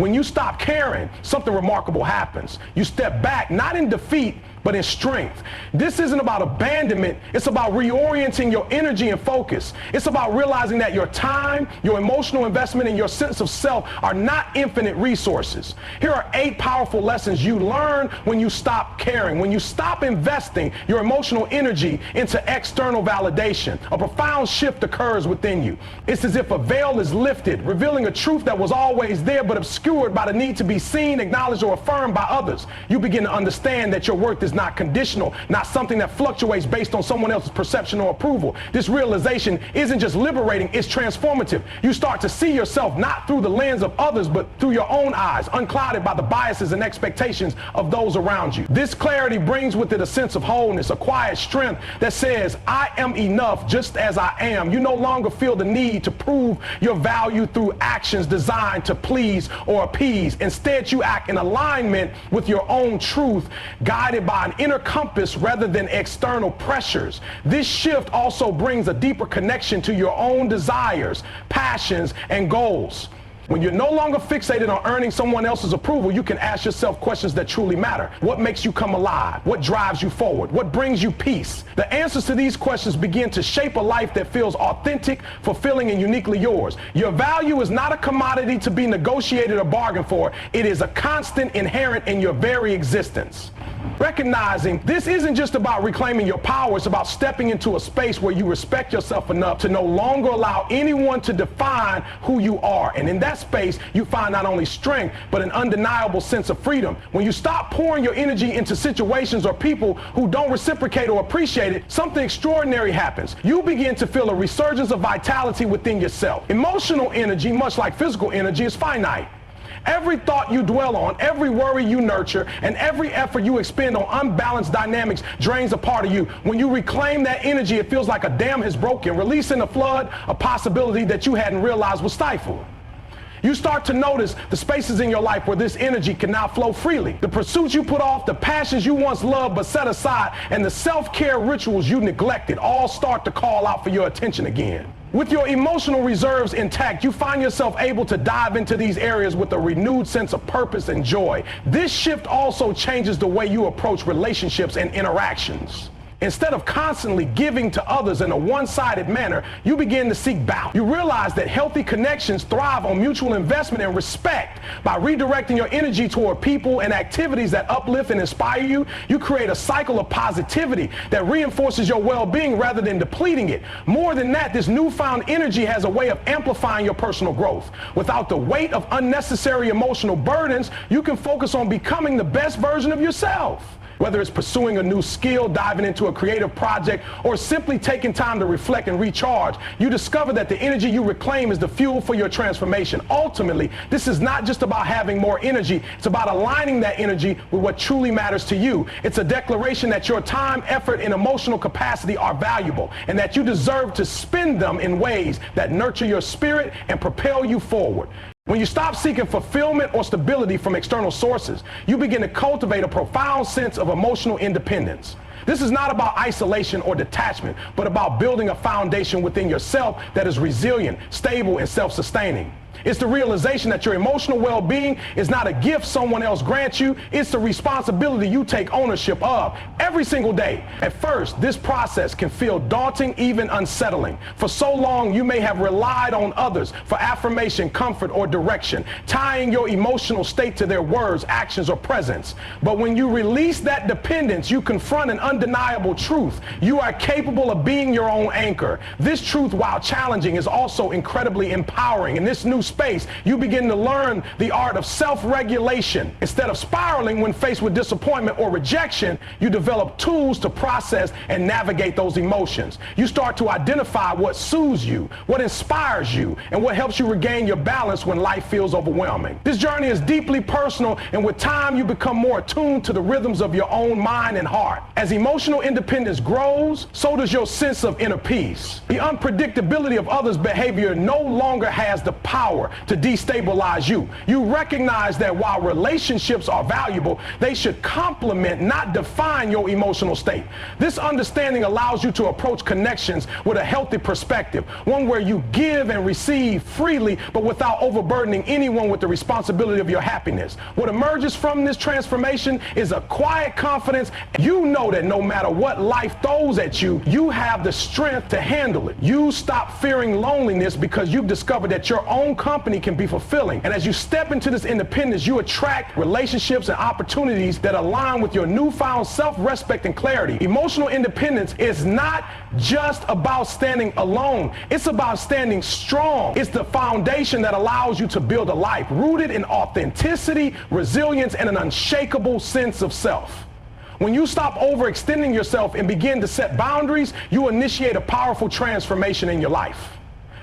When you stop caring, something remarkable happens. You step back, not in defeat, but in strength. This isn't about abandonment, it's about reorienting your energy and focus. It's about realizing that your time, your emotional investment, and your sense of self are not infinite resources. Here are 8 powerful lessons you learn when you stop caring, when you stop investing your emotional energy into external validation. A profound shift occurs within you. It's as if a veil is lifted, revealing a truth that was always there but obscured by the need to be seen, acknowledged, or affirmed by others. You begin to understand that your worth is not conditional, not something that fluctuates based on someone else's perception or approval. This realization isn't just liberating, it's transformative. You start to see yourself not through the lens of others, but through your own eyes, unclouded by the biases and expectations of those around you. This clarity brings with it a sense of wholeness, a quiet strength that says, I am enough just as I am. You no longer feel the need to prove your value through actions designed to please or appease. Instead, you act in alignment with your own truth, guided by an inner compass rather than external pressures. This shift also brings a deeper connection to your own desires, passions, and goals. When you're no longer fixated on earning someone else's approval, you can ask yourself questions that truly matter. What makes you come alive? What drives you forward? What brings you peace? The answers to these questions begin to shape a life that feels authentic, fulfilling, and uniquely yours. Your value is not a commodity to be negotiated or bargained for. It is a constant inherent in your very existence. Recognizing this isn't just about reclaiming your power, it's about stepping into a space where you respect yourself enough to no longer allow anyone to define who you are. And in that space, you find not only strength, but an undeniable sense of freedom. When you stop pouring your energy into situations or people who don't reciprocate or appreciate it, something extraordinary happens. You begin to feel a resurgence of vitality within yourself. Emotional energy, much like physical energy, is finite. Every thought you dwell on, every worry you nurture, and every effort you expend on unbalanced dynamics drains a part of you. When you reclaim that energy, it feels like a dam has broken, releasing a flood, a possibility that you hadn't realized was stifled. You start to notice the spaces in your life where this energy can now flow freely. The pursuits you put off, the passions you once loved but set aside, and the self-care rituals you neglected all start to call out for your attention again. With your emotional reserves intact, you find yourself able to dive into these areas with a renewed sense of purpose and joy. This shift also changes the way you approach relationships and interactions. Instead of constantly giving to others in a one-sided manner, you begin to seek balance. You realize that healthy connections thrive on mutual investment and respect. By redirecting your energy toward people and activities that uplift and inspire you, you create a cycle of positivity that reinforces your well-being rather than depleting it. More than that, this newfound energy has a way of amplifying your personal growth. Without the weight of unnecessary emotional burdens, you can focus on becoming the best version of yourself. Whether it's pursuing a new skill, diving into a creative project, or simply taking time to reflect and recharge, you discover that the energy you reclaim is the fuel for your transformation. Ultimately, this is not just about having more energy, it's about aligning that energy with what truly matters to you. It's a declaration that your time, effort, and emotional capacity are valuable, and that you deserve to spend them in ways that nurture your spirit and propel you forward. When you stop seeking fulfillment or stability from external sources, you begin to cultivate a profound sense of emotional independence. This is not about isolation or detachment, but about building a foundation within yourself that is resilient, stable, and self-sustaining. It's the realization that your emotional well-being is not a gift someone else grants you, it's the responsibility you take ownership of every single day. At first, this process can feel daunting, even unsettling. For so long, you may have relied on others for affirmation, comfort, or direction, tying your emotional state to their words, actions, or presence. But when you release that dependence, you confront an undeniable truth. You are capable of being your own anchor. This truth, while challenging, is also incredibly empowering. In this new space, you begin to learn the art of self-regulation. Instead of spiraling when faced with disappointment or rejection, you develop tools to process and navigate those emotions. You start to identify what soothes you, what inspires you, and what helps you regain your balance when life feels overwhelming. This journey is deeply personal, and with time, you become more attuned to the rhythms of your own mind and heart. As emotional independence grows, so does your sense of inner peace. The unpredictability of others' behavior no longer has the power power to destabilize you. You recognize that while relationships are valuable, they should complement, not define your emotional state. This understanding allows you to approach connections with a healthy perspective, one where you give and receive freely, but without overburdening anyone with the responsibility of your happiness. What emerges from this transformation is a quiet confidence. You know that no matter what life throws at you, you have the strength to handle it. You stop fearing loneliness because you've discovered that your own company can be fulfilling. And as you step into this independence, you attract relationships and opportunities that align with your newfound self-respect and clarity. Emotional independence is not just about standing alone. It's about standing strong. It's the foundation that allows you to build a life rooted in authenticity, resilience, and an unshakable sense of self. When you stop overextending yourself and begin to set boundaries, you initiate a powerful transformation in your life.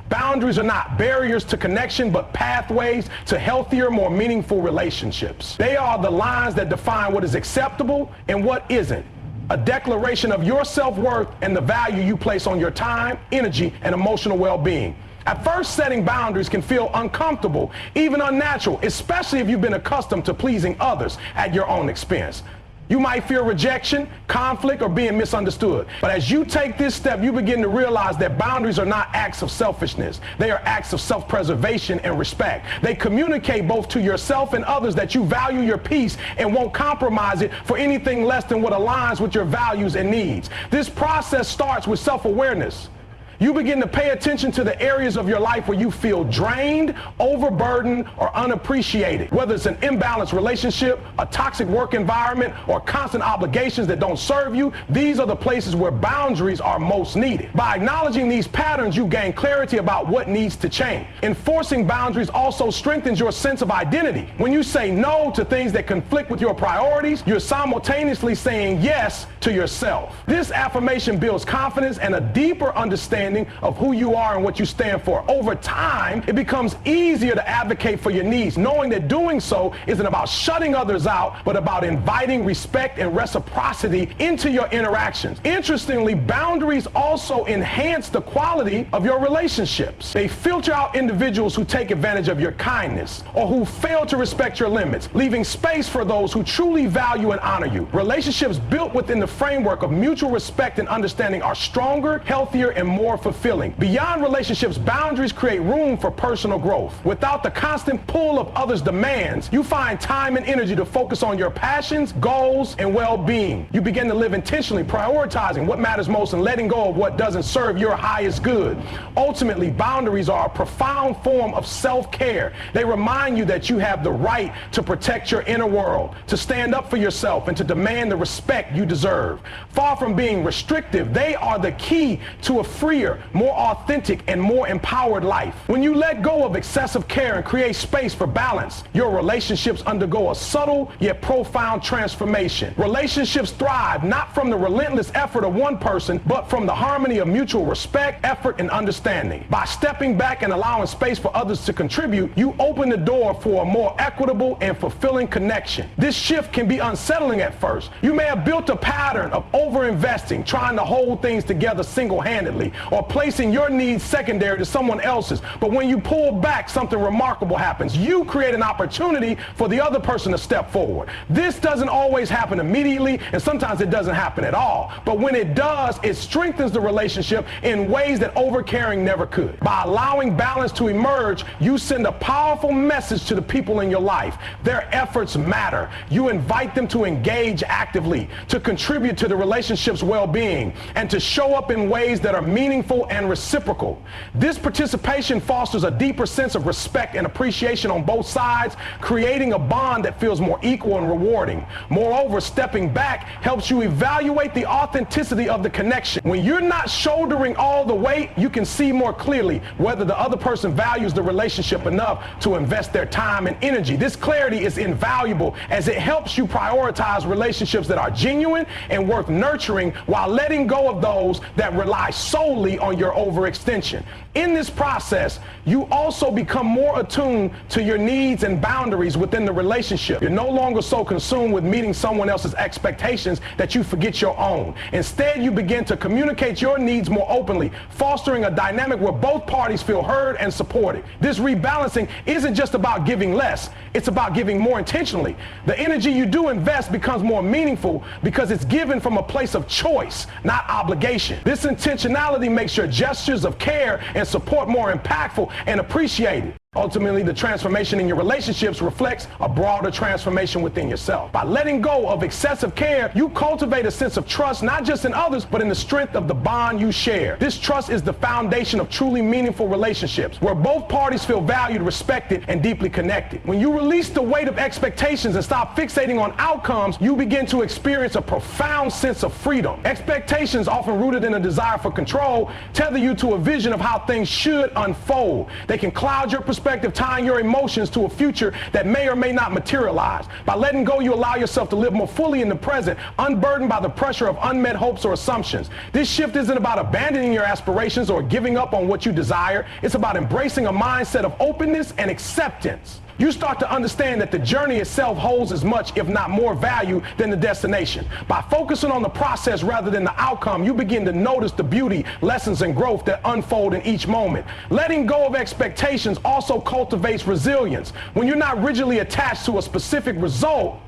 Boundaries are not barriers to connection, but pathways to healthier, more meaningful relationships. They are the lines that define what is acceptable and what isn't. A declaration of your self-worth and the value you place on your time, energy, and emotional well-being. At first, setting boundaries can feel uncomfortable, even unnatural, especially if you've been accustomed to pleasing others at your own expense. You might fear rejection, conflict, or being misunderstood. But as you take this step, you begin to realize that boundaries are not acts of selfishness. They are acts of self-preservation and respect. They communicate both to yourself and others that you value your peace and won't compromise it for anything less than what aligns with your values and needs. This process starts with self-awareness. You begin to pay attention to the areas of your life where you feel drained, overburdened, or unappreciated. Whether it's an imbalanced relationship, a toxic work environment, or constant obligations that don't serve you, these are the places where boundaries are most needed. By acknowledging these patterns, you gain clarity about what needs to change. Enforcing boundaries also strengthens your sense of identity. When you say no to things that conflict with your priorities, you're simultaneously saying yes to yourself. This affirmation builds confidence and a deeper understanding of who you are and what you stand for. Over time, it becomes easier to advocate for your needs, knowing that doing so isn't about shutting others out, but about inviting respect and reciprocity into your interactions. Interestingly, boundaries also enhance the quality of your relationships. They filter out individuals who take advantage of your kindness or who fail to respect your limits, leaving space for those who truly value and honor you. Relationships built within the framework of mutual respect and understanding are stronger, healthier, and more fulfilling. Beyond relationships, boundaries create room for personal growth. Without the constant pull of others' demands, you find time and energy to focus on your passions, goals, and well-being. You begin to live intentionally, prioritizing what matters most and letting go of what doesn't serve your highest good. Ultimately, boundaries are a profound form of self-care. They remind you that you have the right to protect your inner world, to stand up for yourself, and to demand the respect you deserve. Far from being restrictive, they are the key to a freer, more authentic, and more empowered life. When you let go of excessive care and create space for balance, your relationships undergo a subtle yet profound transformation. Relationships thrive not from the relentless effort of one person, but from the harmony of mutual respect, effort, and understanding. By stepping back and allowing space for others to contribute, you open the door for a more equitable and fulfilling connection. This shift can be unsettling at first. You may have built a pattern of overinvesting, trying to hold things together single-handedly, or placing your needs secondary to someone else's. But when you pull back, something remarkable happens. You create an opportunity for the other person to step forward. This doesn't always happen immediately, and sometimes it doesn't happen at all. But when it does, it strengthens the relationship in ways that overcaring never could. By allowing balance to emerge, you send a powerful message to the people in your life. Their efforts matter. You invite them to engage actively, to contribute to the relationship's well-being, and to show up in ways that are meaningful and reciprocal. This participation fosters a deeper sense of respect and appreciation on both sides, creating a bond that feels more equal and rewarding. Moreover, stepping back helps you evaluate the authenticity of the connection. When you're not shouldering all the weight, you can see more clearly whether the other person values the relationship enough to invest their time and energy. This clarity is invaluable as it helps you prioritize relationships that are genuine and worth nurturing while letting go of those that rely solely heavily on your overextension. In this process, you also become more attuned to your needs and boundaries within the relationship. You're no longer so consumed with meeting someone else's expectations that you forget your own. Instead, you begin to communicate your needs more openly, fostering a dynamic where both parties feel heard and supported. This rebalancing isn't just about giving less, it's about giving more intentionally. The energy you do invest becomes more meaningful because it's given from a place of choice, not obligation. This intentionality makes your gestures of care and support more impactful and appreciated. Ultimately, the transformation in your relationships reflects a broader transformation within yourself. By letting go of excessive care, you cultivate a sense of trust, not just in others, but in the strength of the bond you share. This trust is the foundation of truly meaningful relationships, where both parties feel valued, respected, and deeply connected. When you release the weight of expectations and stop fixating on outcomes, you begin to experience a profound sense of freedom. Expectations, often rooted in a desire for control, tether you to a vision of how things should unfold. They can cloud your perspective, tying your emotions to a future that may or may not materialize. By letting go, you allow yourself to live more fully in the present, unburdened by the pressure of unmet hopes or assumptions. This shift isn't about abandoning your aspirations or giving up on what you desire. It's about embracing a mindset of openness and acceptance. You start to understand that the journey itself holds as much, if not more, value than the destination. By focusing on the process rather than the outcome, you begin to notice the beauty, lessons, and growth that unfold in each moment. Letting go of expectations also cultivates resilience. When you're not rigidly attached to a specific result,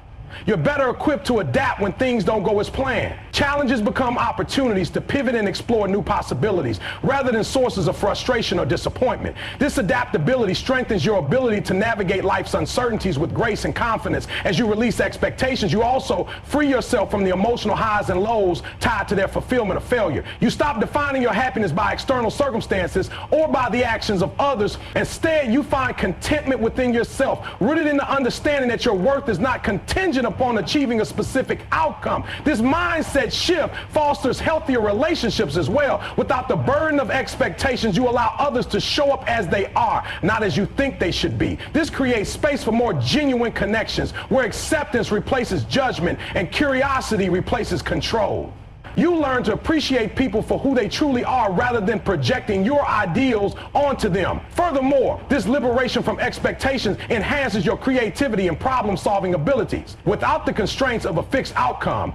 you're better equipped to adapt when things don't go as planned. Challenges become opportunities to pivot and explore new possibilities, rather than sources of frustration or disappointment. This adaptability strengthens your ability to navigate life's uncertainties with grace and confidence. As you release expectations, you also free yourself from the emotional highs and lows tied to their fulfillment or failure. You stop defining your happiness by external circumstances or by the actions of others. Instead, you find contentment within yourself, rooted in the understanding that your worth is not contingent upon achieving a specific outcome. This mindset shift fosters healthier relationships as well. Without the burden of expectations, you allow others to show up as they are, not as you think they should be. This creates space for more genuine connections, where acceptance replaces judgment and curiosity replaces control. You learn to appreciate people for who they truly are rather than projecting your ideals onto them. Furthermore, this liberation from expectations enhances your creativity and problem-solving abilities. Without the constraints of a fixed outcome,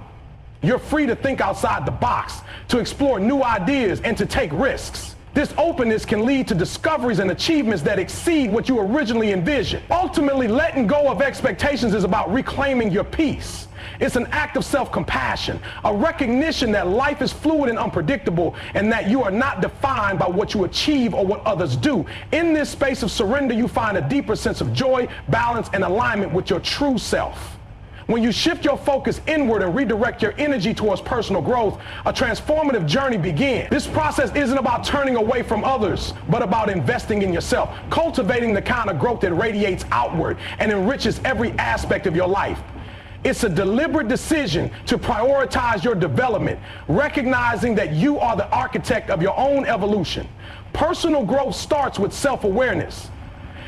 you're free to think outside the box, to explore new ideas, and to take risks. This openness can lead to discoveries and achievements that exceed what you originally envisioned. Ultimately, letting go of expectations is about reclaiming your peace. It's an act of self-compassion, a recognition that life is fluid and unpredictable, and that you are not defined by what you achieve or what others do. In this space of surrender, you find a deeper sense of joy, balance, and alignment with your true self. When you shift your focus inward and redirect your energy towards personal growth, a transformative journey begins. This process isn't about turning away from others, but about investing in yourself, cultivating the kind of growth that radiates outward and enriches every aspect of your life. It's a deliberate decision to prioritize your development, recognizing that you are the architect of your own evolution. Personal growth starts with self-awareness.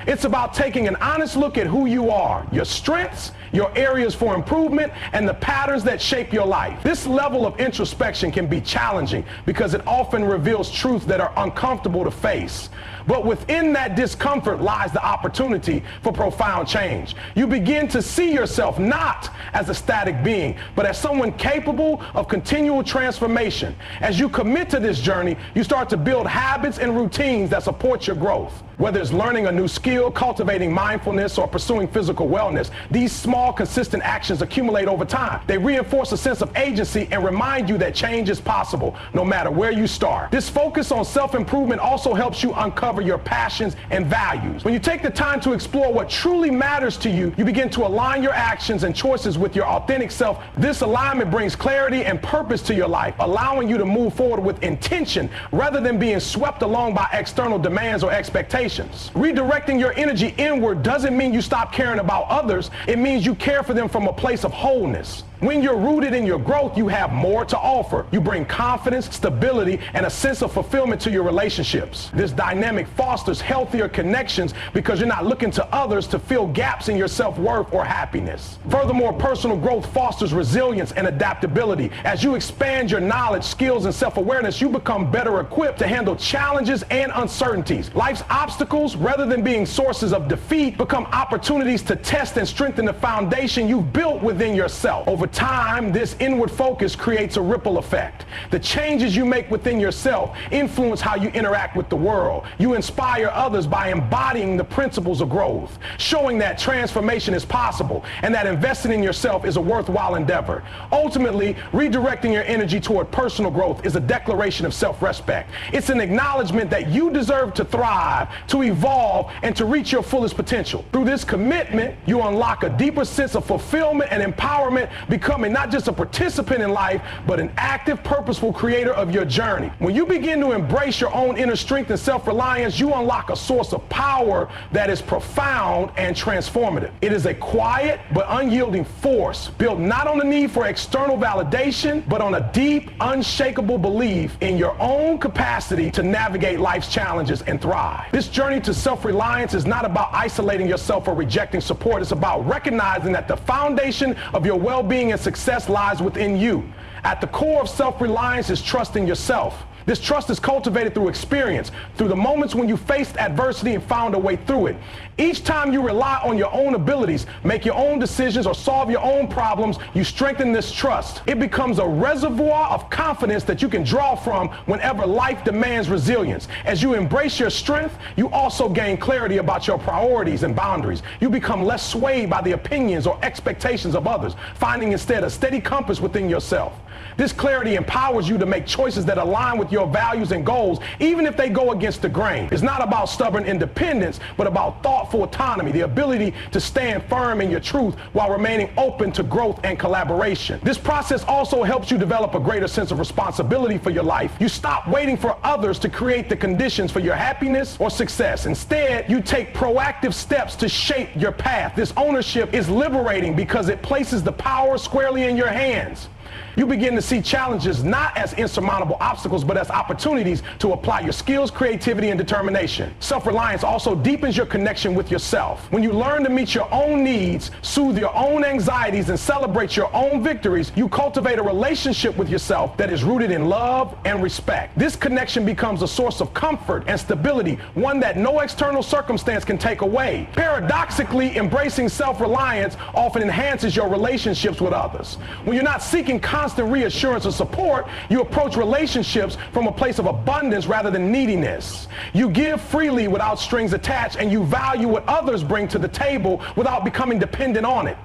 It's about taking an honest look at who you are, your strengths, your areas for improvement, and the patterns that shape your life. This level of introspection can be challenging because it often reveals truths that are uncomfortable to face. But within that discomfort lies the opportunity for profound change. You begin to see yourself not as a static being, but as someone capable of continual transformation. As you commit to this journey, you start to build habits and routines that support your growth. Whether it's learning a new skill, cultivating mindfulness, or pursuing physical wellness, these small, consistent actions accumulate over time. They reinforce a sense of agency and remind you that change is possible, no matter where you start. This focus on self-improvement also helps you uncover your passions and values. When you take the time to explore what truly matters to you, you begin to align your actions and choices with your authentic self. This alignment brings clarity and purpose to your life, allowing you to move forward with intention rather than being swept along by external demands or expectations. Redirecting your energy inward doesn't mean you stop caring about others. It means you care for them from a place of wholeness. When you're rooted in your growth, you have more to offer. You bring confidence, stability, and a sense of fulfillment to your relationships. This dynamic dynamic fosters healthier connections because you're not looking to others to fill gaps in your self-worth or happiness. Furthermore, personal growth fosters resilience and adaptability. As you expand your knowledge, skills, and self-awareness, you become better equipped to handle challenges and uncertainties. Life's obstacles, rather than being sources of defeat, become opportunities to test and strengthen the foundation you've built within yourself. Over time, this inward focus creates a ripple effect. The changes you make within yourself influence how you interact with the world. You inspire others by embodying the principles of growth, showing that transformation is possible and that investing in yourself is a worthwhile endeavor. Ultimately, redirecting your energy toward personal growth is a declaration of self-respect. It's an acknowledgement that you deserve to thrive, to evolve, and to reach your fullest potential. Through this commitment, you unlock a deeper sense of fulfillment and empowerment, becoming not just a participant in life, but an active, purposeful creator of your journey. When you begin to embrace your own inner strength and self-reliance, you unlock a source of power that is profound and transformative. It is a quiet but unyielding force built not on the need for external validation, but on a deep, unshakable belief in your own capacity to navigate life's challenges and thrive. This journey to self-reliance is not about isolating yourself or rejecting support. It's about recognizing that the foundation of your well-being and success lies within you. At the core of self-reliance is trusting yourself. This trust is cultivated through experience, through the moments when you faced adversity and found a way through it. Each time you rely on your own abilities, make your own decisions, or solve your own problems, you strengthen this trust. It becomes a reservoir of confidence that you can draw from whenever life demands resilience. As you embrace your strength, you also gain clarity about your priorities and boundaries. You become less swayed by the opinions or expectations of others, finding instead a steady compass within yourself. This clarity empowers you to make choices that align with your values and goals, even if they go against the grain. It's not about stubborn independence, but about thoughtful autonomy, the ability to stand firm in your truth while remaining open to growth and collaboration. This process also helps you develop a greater sense of responsibility for your life. You stop waiting for others to create the conditions for your happiness or success. Instead, you take proactive steps to shape your path. This ownership is liberating because it places the power squarely in your hands. You begin to see challenges not as insurmountable obstacles, but as opportunities to apply your skills, creativity, and determination. Self-reliance also deepens your connection with yourself. When you learn to meet your own needs, soothe your own anxieties, and celebrate your own victories, you cultivate a relationship with yourself that is rooted in love and respect. This connection becomes a source of comfort and stability, one that no external circumstance can take away. Paradoxically, embracing self-reliance often enhances your relationships with others. When you're not seeking constant reassurance or support, you approach relationships from a place of abundance rather than neediness. You give freely without strings attached, and you value what others bring to the table without becoming dependent on it.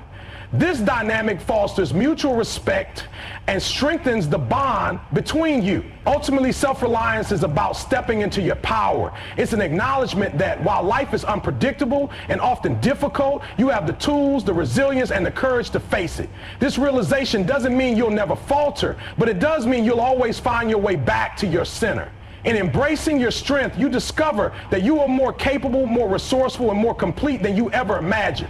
This dynamic fosters mutual respect and strengthens the bond between you. Ultimately, self-reliance is about stepping into your power. It's an acknowledgement that while life is unpredictable and often difficult, you have the tools, the resilience, and the courage to face it. This realization doesn't mean you'll never falter, but it does mean you'll always find your way back to your center. In embracing your strength, you discover that you are more capable, more resourceful, and more complete than you ever imagined.